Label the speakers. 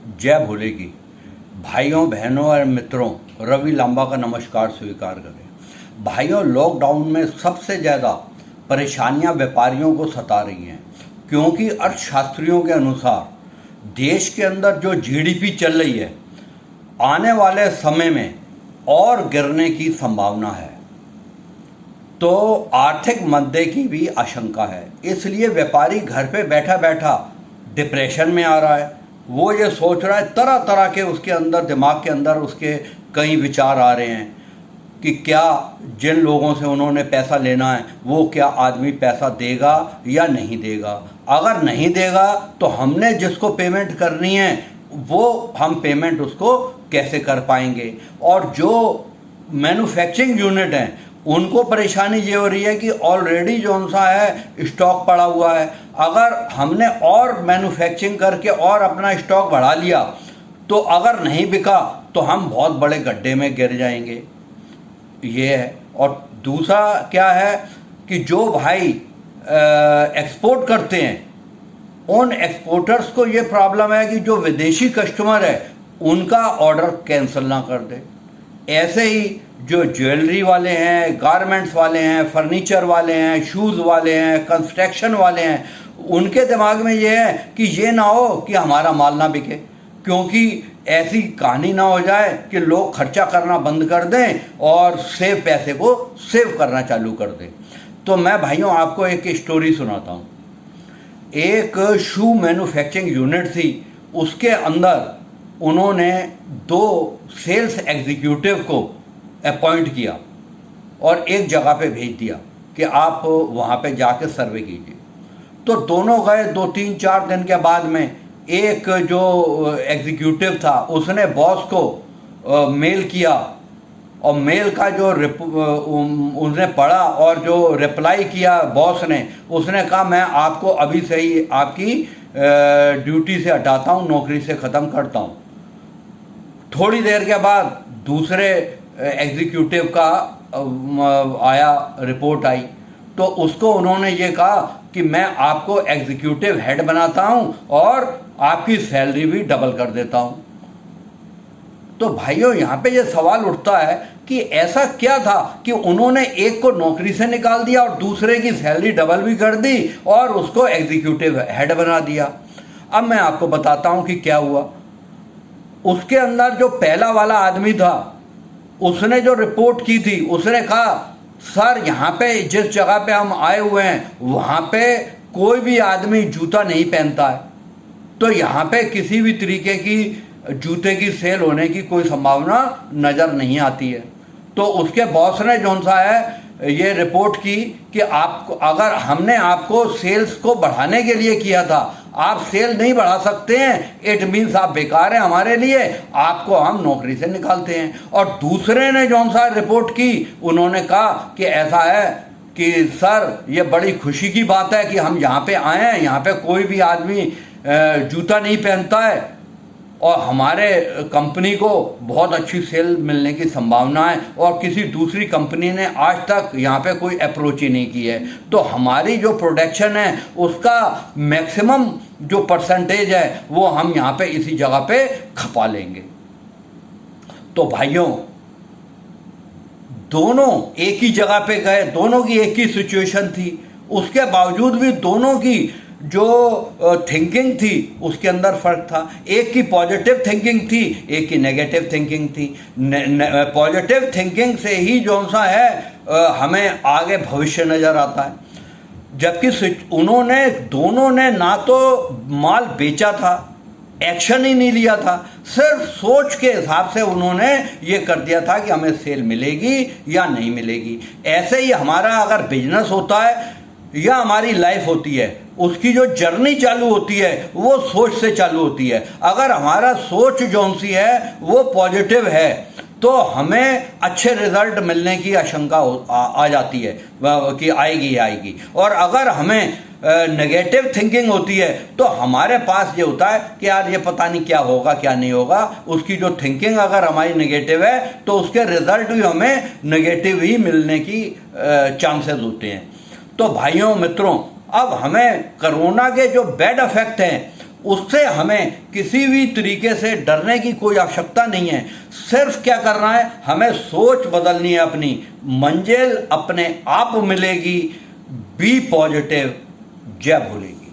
Speaker 1: जय भोले की। भाइयों बहनों और मित्रों, रवि लांबा का नमस्कार स्वीकार करें। भाइयों, लॉकडाउन में सबसे ज़्यादा परेशानियां व्यापारियों को सता रही हैं, क्योंकि अर्थशास्त्रियों के अनुसार देश के अंदर जो जीडीपी चल रही है, आने वाले समय में और गिरने की संभावना है। तो आर्थिक मंदे की भी आशंका है। इसलिए व्यापारी घर पे बैठा बैठा डिप्रेशन में आ रहा है। वो ये सोच रहा है, तरह तरह के उसके अंदर, दिमाग के अंदर उसके कई विचार आ रहे हैं कि क्या जिन लोगों से उन्होंने पैसा लेना है वो क्या आदमी पैसा देगा या नहीं देगा। अगर नहीं देगा तो हमने जिसको पेमेंट करनी है वो हम पेमेंट उसको कैसे कर पाएंगे। और जो मैन्युफैक्चरिंग यूनिट हैं उनको परेशानी ये हो रही है कि ऑलरेडी जो सा है स्टॉक पड़ा हुआ है। अगर हमने और मैन्युफैक्चरिंग करके और अपना स्टॉक बढ़ा लिया तो अगर नहीं बिका तो हम बहुत बड़े गड्ढे में गिर जाएंगे, ये है। और दूसरा क्या है कि जो भाई एक्सपोर्ट करते हैं उन एक्सपोर्टर्स को ये प्रॉब्लम है कि जो विदेशी कस्टमर है उनका ऑर्डर कैंसिल ना कर दे। ऐसे ही जो ज्वेलरी वाले हैं, गारमेंट्स वाले हैं, फर्नीचर वाले हैं, शूज़ वाले हैं, कंस्ट्रक्शन वाले हैं, उनके दिमाग में ये है कि ये ना हो कि हमारा माल ना बिके, क्योंकि ऐसी कहानी ना हो जाए कि लोग खर्चा करना बंद कर दें और पैसे को सेव करना चालू कर दें। तो मैं भाइयों आपको एक स्टोरी सुनाता हूँ। एक शू मैन्युफैक्चरिंग यूनिट थी, उसके अंदर उन्होंने 2 सेल्स एग्जीक्यूटिव को अपॉइंट किया और एक जगह पे भेज दिया कि आप वहाँ पे जाके सर्वे कीजिए। तो दोनों गए। 2-3-4 दिन के बाद में एक जो एग्जीक्यूटिव था उसने बॉस को मेल किया और मेल का जो उसने पढ़ा और जो रिप्लाई किया बॉस ने, उसने कहा मैं आपको अभी से ही आपकी ड्यूटी से हटाता हूँ, नौकरी से ख़त्म करता हूँ। थोड़ी देर के बाद दूसरे एग्जीक्यूटिव का आया, रिपोर्ट आई, तो उसको उन्होंने ये कहा कि मैं आपको एग्जीक्यूटिव हेड बनाता हूं और आपकी सैलरी भी डबल कर देता हूं। तो भाइयों यहाँ पे ये सवाल उठता है कि ऐसा क्या था कि उन्होंने एक को नौकरी से निकाल दिया और दूसरे की सैलरी डबल भी कर दी और उसको एग्जीक्यूटिव हेड बना दिया। अब मैं आपको बताता हूं कि क्या हुआ। उसके अंदर जो पहला वाला आदमी था उसने जो रिपोर्ट की थी, उसने कहा सर यहाँ पे जिस जगह पे हम आए हुए हैं वहाँ पे कोई भी आदमी जूता नहीं पहनता है, तो यहाँ पे किसी भी तरीके की जूते की सेल होने की कोई संभावना नज़र नहीं आती है। तो उसके बॉस ने जो सा है ये रिपोर्ट की कि आपको, अगर हमने आपको सेल्स को बढ़ाने के लिए किया था, आप सेल नहीं बढ़ा सकते हैं, इट मीन्स आप बेकार हैं हमारे लिए, आपको हम नौकरी से निकालते हैं। और दूसरे ने जो सा रिपोर्ट की, उन्होंने कहा कि ऐसा है कि सर ये बड़ी खुशी की बात है कि हम यहाँ पे आए हैं, यहाँ पे कोई भी आदमी जूता नहीं पहनता है और हमारे कंपनी को बहुत अच्छी सेल मिलने की संभावना है और किसी दूसरी कंपनी ने आज तक यहाँ पे कोई अप्रोच ही नहीं की है। तो हमारी जो प्रोडक्शन है उसका मैक्सिमम जो परसेंटेज है वो हम यहाँ पे इसी जगह पे खपा लेंगे। तो भाइयों, दोनों एक ही जगह पे गए, दोनों की एक ही सिचुएशन थी, उसके बावजूद भी दोनों की जो थिंकिंग थी उसके अंदर फर्क था। एक की पॉजिटिव थिंकिंग थी, एक की नेगेटिव थिंकिंग थी। पॉजिटिव थिंकिंग से ही जो सा है हमें आगे भविष्य नज़र आता है, जबकि उन्होंने दोनों ने ना तो माल बेचा था, एक्शन ही नहीं लिया था, सिर्फ सोच के हिसाब से उन्होंने ये कर दिया था कि हमें सेल मिलेगी या नहीं मिलेगी। ऐसे ही हमारा अगर बिजनेस होता है या हमारी लाइफ होती है, उसकी जो जर्नी चालू होती है वो सोच से चालू होती है। अगर हमारा सोच जौन सी है वो पॉजिटिव है तो हमें अच्छे रिजल्ट मिलने की आशंका आ जाती है कि आएगी। और अगर हमें नेगेटिव थिंकिंग होती है तो हमारे पास ये होता है कि यार ये पता नहीं क्या होगा क्या नहीं होगा। उसकी जो थिंकिंग अगर हमारी नेगेटिव है तो उसके रिजल्ट भी हमें नेगेटिव ही मिलने की चांसेस होते हैं। तो भाइयों मित्रों, अब हमें कोरोना के जो बैड इफेक्ट हैं उससे हमें किसी भी तरीके से डरने की कोई आवश्यकता नहीं है। सिर्फ क्या करना है, हमें सोच बदलनी है अपनी, मंजिल अपने आप मिलेगी। Be positive. जय भोले।